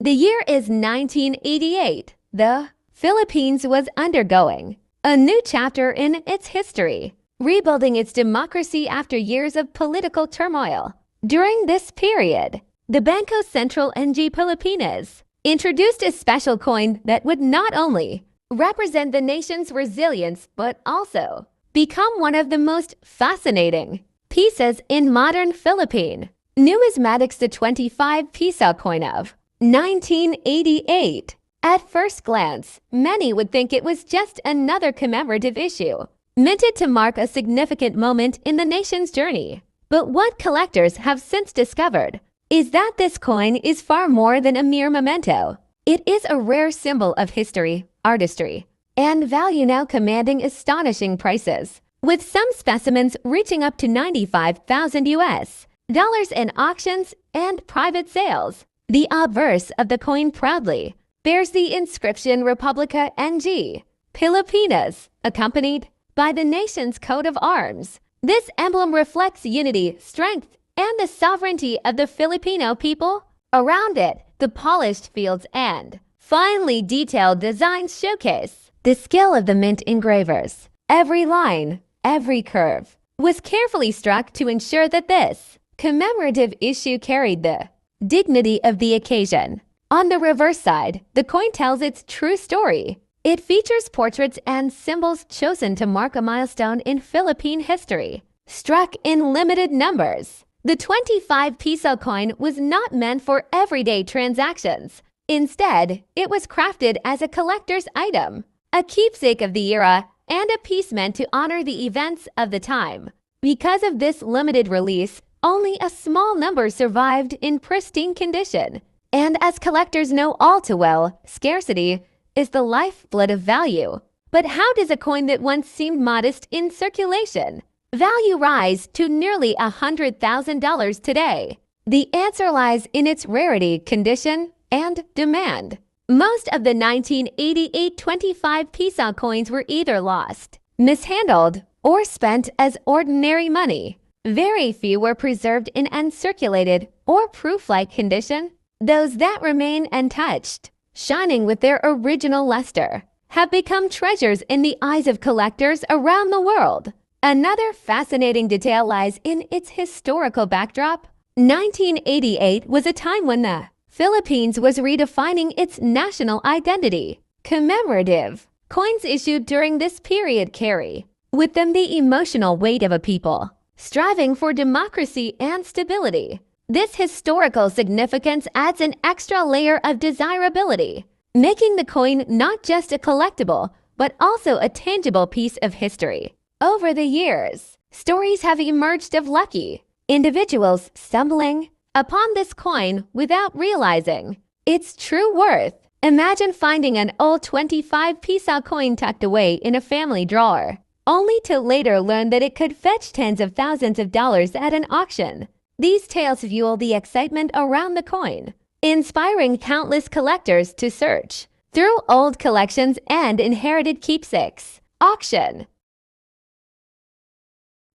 The year is 1988. The Philippines was undergoing a new chapter in its history, rebuilding its democracy after years of political turmoil. During this period, the Bangko Sentral ng Pilipinas introduced a special coin that would not only represent the nation's resilience but also become one of the most fascinating pieces in modern Philippine numismatics. The 25 peso coin of 1988. At first glance, many would think it was just another commemorative issue, minted to mark a significant moment in the nation's journey. But what collectors have since discovered is that this coin is far more than a mere memento. It is a rare symbol of history, artistry, and value, now commanding astonishing prices, with some specimens reaching up to $95,000 in auctions and private sales. The obverse of the coin proudly bears the inscription Republica ng Pilipinas, accompanied by the nation's coat of arms. This emblem reflects unity, strength, and the sovereignty of the Filipino people. Around it, the polished fields and finely detailed designs showcase the skill of the mint engravers. Every line, every curve was carefully struck to ensure that this commemorative issue carried the dignity of the occasion. On the reverse side, the coin tells its true story. It features portraits and symbols chosen to mark a milestone in Philippine history, struck in limited numbers. The 25 peso coin was not meant for everyday transactions. Instead, it was crafted as a collector's item, a keepsake of the era, and a piece meant to honor the events of the time. Because of this limited release, only a small number survived in pristine condition. And as collectors know all too well, scarcity is the lifeblood of value. But how does a coin that once seemed modest in circulation value rise to nearly $100,000 today? The answer lies in its rarity, condition, and demand. Most of the 1988 25 peso coins were either lost, mishandled, or spent as ordinary money. Very few were preserved in uncirculated or proof-like condition. Those that remain untouched, shining with their original luster, have become treasures in the eyes of collectors around the world. Another fascinating detail lies in its historical backdrop. 1988 was a time when the Philippines was redefining its national identity. Commemorative coins issued during this period carry with them the emotional weight of a people striving for democracy and stability. This historical significance adds an extra layer of desirability, making the coin not just a collectible, but also a tangible piece of history. Over the years, stories have emerged of lucky individuals stumbling upon this coin without realizing its true worth. Imagine finding an old 25 peso coin tucked away in a family drawer, only to later learn that it could fetch tens of thousands of dollars at an auction. These tales fuel the excitement around the coin, inspiring countless collectors to search through old collections and inherited keepsakes.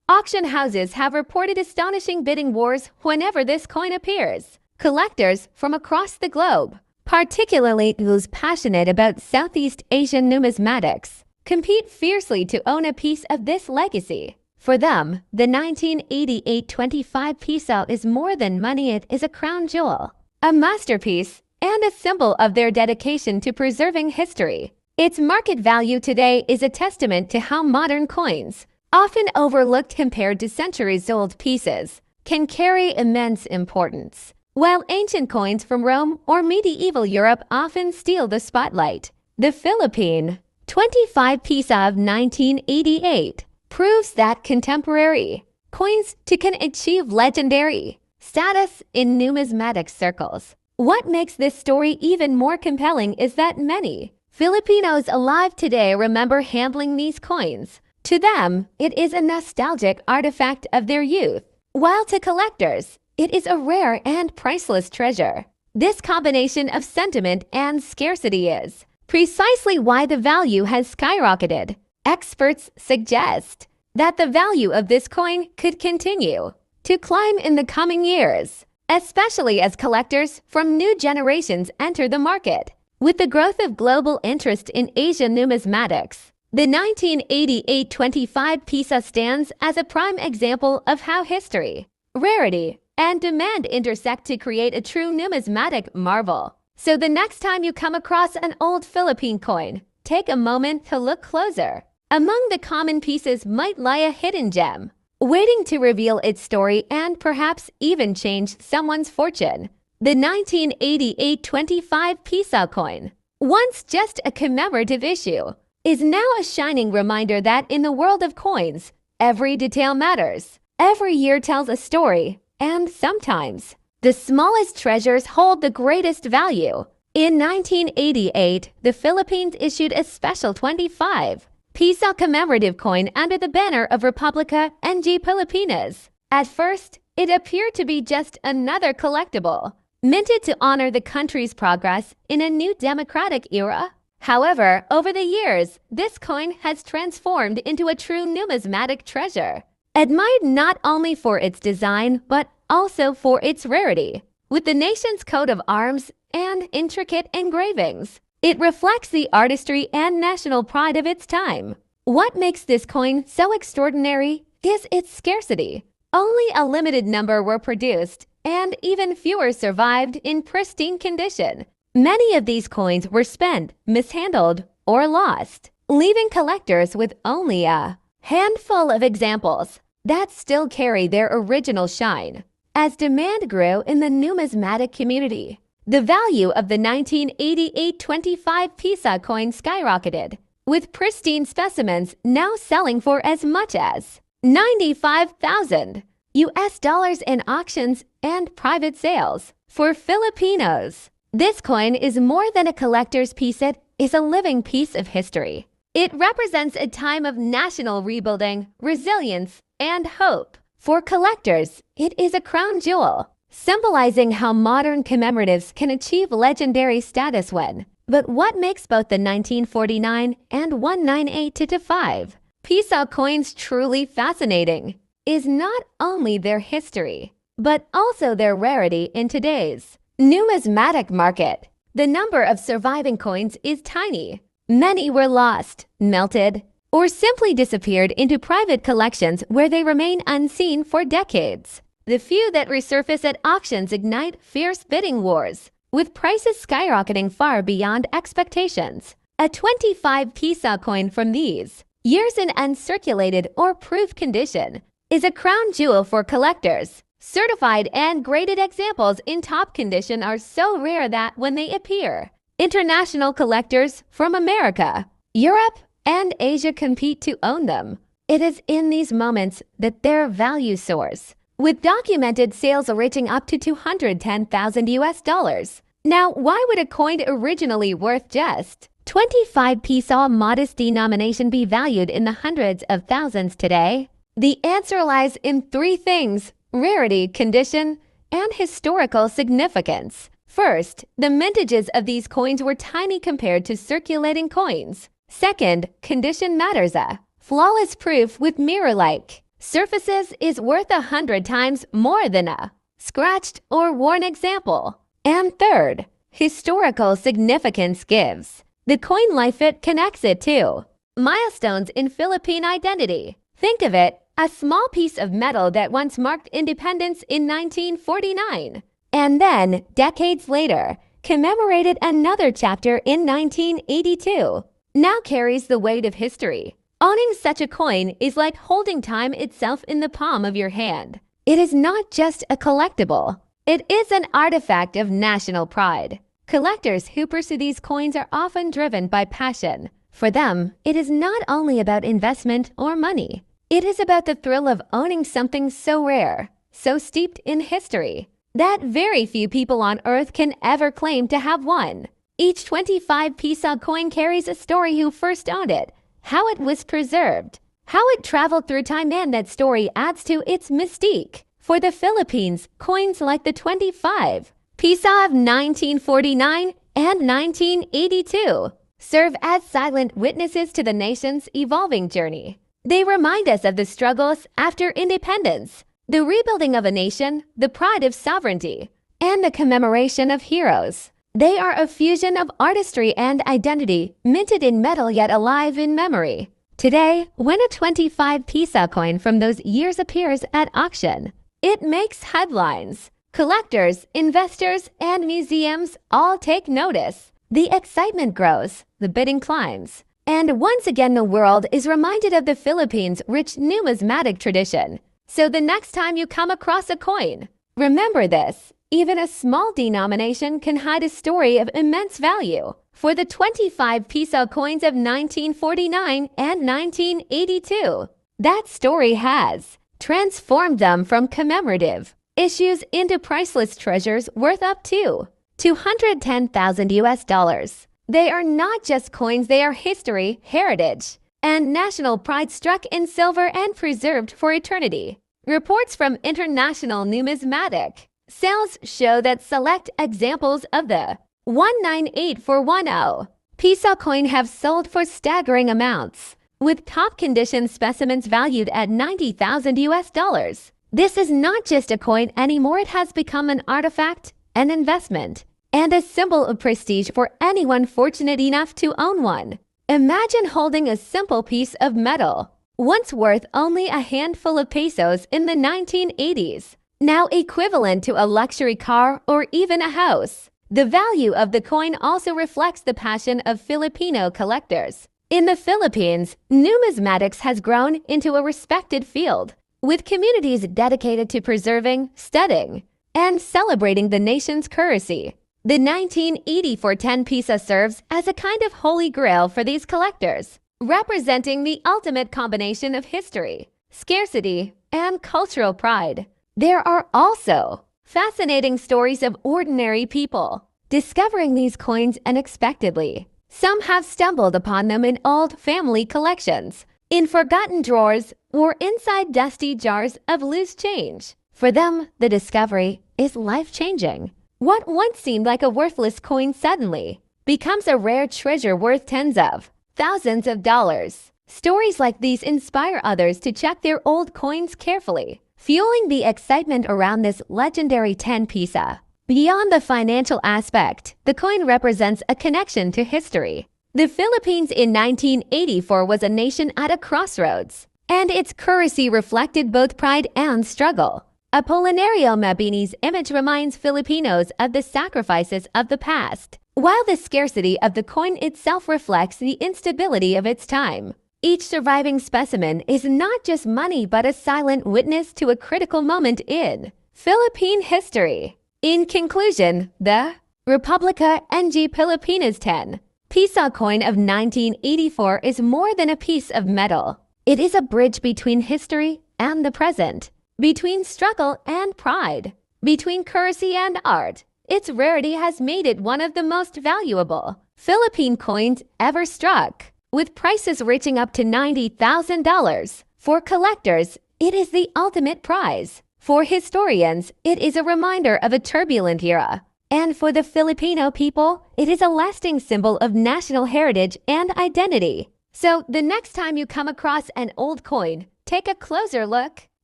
Auction houses have reported astonishing bidding wars whenever this coin appears. Collectors from across the globe, particularly those passionate about Southeast Asian numismatics, compete fiercely to own a piece of this legacy. For them, the 1988 25 peso is more than money. It is a crown jewel, a masterpiece, and a symbol of their dedication to preserving history. Its market value today is a testament to how modern coins, often overlooked compared to centuries-old pieces, can carry immense importance. While ancient coins from Rome or medieval Europe often steal the spotlight, the Philippine 25 peso of 1988 proves that contemporary coins can achieve legendary status in numismatic circles. What makes this story even more compelling is that many Filipinos alive today remember handling these coins. To them, it is a nostalgic artifact of their youth, while to collectors, it is a rare and priceless treasure. This combination of sentiment and scarcity is precisely why the value has skyrocketed. Experts suggest that the value of this coin could continue to climb in the coming years, especially as collectors from new generations enter the market. With the growth of global interest in Asian numismatics, the 1988 25 Pisa stands as a prime example of how history, rarity, and demand intersect to create a true numismatic marvel. So the next time you come across an old Philippine coin, take a moment to look closer. Among the common pieces might lie a hidden gem, waiting to reveal its story and perhaps even change someone's fortune. The 1988 25 Pisa coin, once just a commemorative issue, is now a shining reminder that in the world of coins, every detail matters. Every year tells a story, and sometimes the smallest treasures hold the greatest value. In 1988, the Philippines issued a special 25 Pisa commemorative coin under the banner of Republica ng Pilipinas. At first, it appeared to be just another collectible, minted to honor the country's progress in a new democratic era. However, over the years, this coin has transformed into a true numismatic treasure, admired not only for its design, but also for its rarity. With the nation's coat of arms and intricate engravings, it reflects the artistry and national pride of its time. What makes this coin so extraordinary is its scarcity. Only a limited number were produced, and even fewer survived in pristine condition. Many of these coins were spent, mishandled, or lost, leaving collectors with only a handful of examples that still carry their original shine. As demand grew in the numismatic community, the value of the 1988 25 Pisa coin skyrocketed, with pristine specimens now selling for as much as $95,000 in auctions and private sales. For Filipinos, this coin is more than a collector's piece, it is a living piece of history. It represents a time of national rebuilding, resilience, and hope. For collectors, it is a crown jewel, symbolizing how modern commemoratives can achieve legendary status when. But what makes both the 1949 and 1988-25 Pisa coins truly fascinating is not only their history, but also their rarity in today's numismatic market. The number of surviving coins is tiny. Many were lost, melted, or simply disappeared into private collections where they remain unseen for decades. The few that resurface at auctions ignite fierce bidding wars, with prices skyrocketing far beyond expectations. A 25 Pisa coin from these years in uncirculated or proof condition is a crown jewel for collectors. Certified and graded examples in top condition are so rare that when they appear, international collectors from America, Europe, and Asia compete to own them. It is in these moments that their value soars, with documented sales reaching up to $210,000. Now, why would a coin originally worth just 25 Pisa modest denomination be valued in the hundreds of thousands today? The answer lies in three things: rarity, condition, and historical significance. First, the mintages of these coins were tiny compared to circulating coins. Second, condition matters. A flawless proof with mirror-like surfaces is worth 100 times more than a scratched or worn example. And third, historical significance gives the coin life it connects it to milestones in Philippine identity. Think of it, a small piece of metal that once marked independence in 1949, and then, decades later, commemorated another chapter in 1982, now carries the weight of history. Owning such a coin is like holding time itself in the palm of your hand. It is not just a collectible. It is an artifact of national pride. Collectors who pursue these coins are often driven by passion. For them, it is not only about investment or money. It is about the thrill of owning something so rare, so steeped in history, that very few people on Earth can ever claim to have one. Each 25 Pisa coin carries a story: who first owned it, how it was preserved, how it traveled through time, and that story adds to its mystique. For the Philippines, coins like the 25 Pisa of 1949 and 1982 serve as silent witnesses to the nation's evolving journey. They remind us of the struggles after independence, the rebuilding of a nation, the pride of sovereignty, and the commemoration of heroes. They are a fusion of artistry and identity, minted in metal yet alive in memory. Today, when a 25 pisa coin from those years appears at auction, it makes headlines. Collectors, investors, and museums all take notice. The excitement grows, the bidding climbs. And once again, the world is reminded of the Philippines' rich numismatic tradition. So the next time you come across a coin, remember this: even a small denomination can hide a story of immense value. For the 25 peso coins of 1949 and 1982, that story has transformed them from commemorative issues into priceless treasures worth up to $210,000. They are not just coins, they are history, heritage, and national pride struck in silver and preserved for eternity. Reports from International Numismatic Sales show that select examples of the 198410 peso coin have sold for staggering amounts, with top condition specimens valued at $90,000. This is not just a coin anymore, it has become an artifact, an investment, and a symbol of prestige for anyone fortunate enough to own one. Imagine holding a simple piece of metal, once worth only a handful of pesos in the 1980s, now equivalent to a luxury car or even a house. The value of the coin also reflects the passion of Filipino collectors. In the Philippines, numismatics has grown into a respected field, with communities dedicated to preserving, studying, and celebrating the nation's currency. The 1984 10 peso serves as a kind of holy grail for these collectors, representing the ultimate combination of history, scarcity, and cultural pride. There are also fascinating stories of ordinary people discovering these coins unexpectedly. Some have stumbled upon them in old family collections, in forgotten drawers, or inside dusty jars of loose change. For them, the discovery is life-changing. What once seemed like a worthless coin suddenly becomes a rare treasure worth tens of thousands of dollars. Stories like these inspire others to check their old coins carefully, fueling the excitement around this legendary 10 pisa. Beyond the financial aspect, the coin represents a connection to history. The Philippines in 1984 was a nation at a crossroads, and its currency reflected both pride and struggle. Apolinario Mabini's image reminds Filipinos of the sacrifices of the past, while the scarcity of the coin itself reflects the instability of its time. Each surviving specimen is not just money but a silent witness to a critical moment in Philippine history. In conclusion, the Republica ng Pilipinas 10 peso coin of 1984 is more than a piece of metal. It is a bridge between history and the present, between struggle and pride, between currency and art. Its rarity has made it one of the most valuable Philippine coins ever struck, with prices reaching up to $90,000. For collectors, it is the ultimate prize. For historians, it is a reminder of a turbulent era. And for the Filipino people, it is a lasting symbol of national heritage and identity. So the next time you come across an old coin, take a closer look.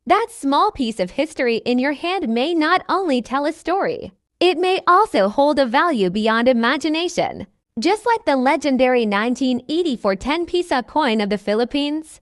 That small piece of history in your hand may not only tell a story, it may also hold a value beyond imagination. Just like the legendary 1984 10 peso coin of the Philippines,